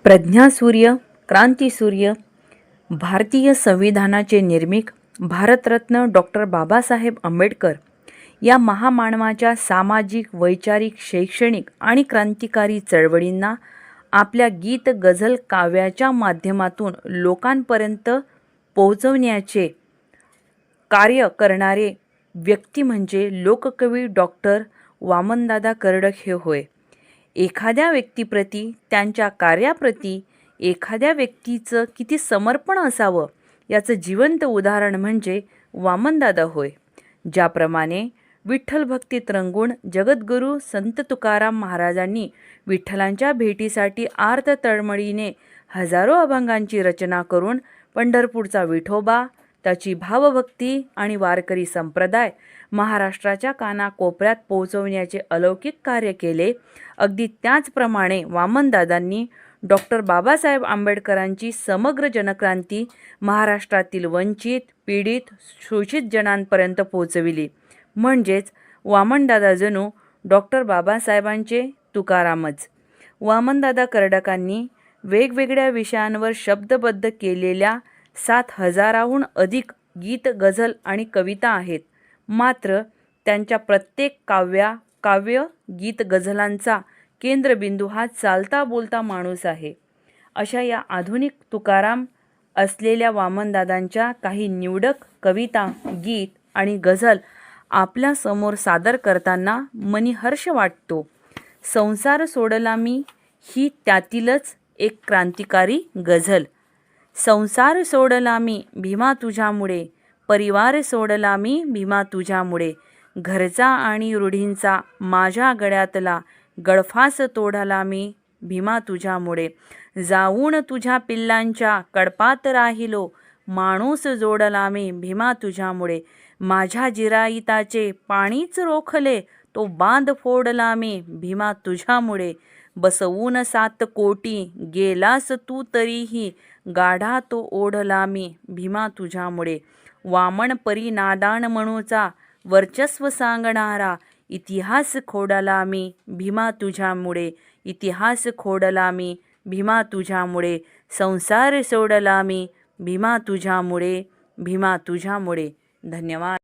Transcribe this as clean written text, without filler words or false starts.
प्रज्ञासूर्य, क्रांतीसूर्य, भारतीय संविधानाचे निर्मिक भारतरत्न डॉक्टर बाबासाहेब आंबेडकर या महामानवाच्या सामाजिक, वैचारिक, शैक्षणिक आणि क्रांतिकारी चळवळींना आपल्या गीत गझल काव्याच्या माध्यमातून लोकांपर्यंत पोहोचवण्याचे कार्य करणारे व्यक्ती म्हणजे लोककवी डॉक्टर वामनदादा कर्डक हे होय. एखाद्या व्यक्तीप्रती, त्यांच्या कार्याप्रती एखाद्या व्यक्तीचं किती समर्पण असावं याचं जिवंत उदाहरण म्हणजे वामनदादा होय. ज्याप्रमाणे विठ्ठल भक्तीत रंगून जगद्गुरू संत तुकाराम महाराजांनी विठ्ठलांच्या भेटीसाठी आर्त तळमळीने हजारो अभंगांची रचना करून पंढरपूरचा विठोबा, त्याची भावभक्ती आणि वारकरी संप्रदाय महाराष्ट्राच्या कानाकोपऱ्यात पोहोचवण्याचे अलौकिक कार्य केले, अगदी त्याचप्रमाणे वामनदादांनी डॉक्टर बाबासाहेब आंबेडकरांची समग्र जनक्रांती महाराष्ट्रातील वंचित, पीडित, शोषित जनांपर्यंत पोहोचविली. म्हणजेच वामनदादा जणू डॉक्टर बाबासाहेबांचे तुकारामच. वामनदादा कर्डकांनी वेगवेगळ्या विषयांवर शब्दबद्ध केलेल्या 7,000हून अधिक गीत, गझल आणि कविता आहेत. मात्र त्यांच्या प्रत्येक काव्य, गीत, गझलांचा केंद्रबिंदू हा चालता बोलता माणूस आहे. अशा या आधुनिक तुकाराम असलेल्या वामनदादांच्या काही निवडक कविता, गीत आणि गझल आपल्यासमोर सादर करताना मनी हर्ष वाटतो. संसार सोडला मी ही त्यातीलच एक क्रांतिकारी गझल. संसार सोडला मी भीमा तुझ्यामुळे, परिवार सोडला मी भीमा तुझ्यामुळे, घरचा आणि रूढींचा माझ्या गळ्यातला गळफास तोडला मी भीमा तुझ्यामुळे, जाऊन तुझ्या पिल्लांच्या कळपात राहिलो, माणूस जोडला मी भीमा तुझ्यामुळे, माझ्या जिराईताचे पाणीच रोखले, तो बांध फोडला मी भीमा तुझ्यामुळे, बसवून 7 कोटी गेलास तू तरीही, गाढा तो ओढला मी भीमा तुझ्यामुळे, वामन परी नादान म्हणूचा वर्चस्व सांगणारा, इतिहास खोडला मी भीमा तुझ्यामुळे, इतिहास खोडला मी भीमा तुझ्यामुळे, संसार सोडला मी भीमा तुझ्यामुळे, भीमा तुझ्यामुळे. धन्यवाद.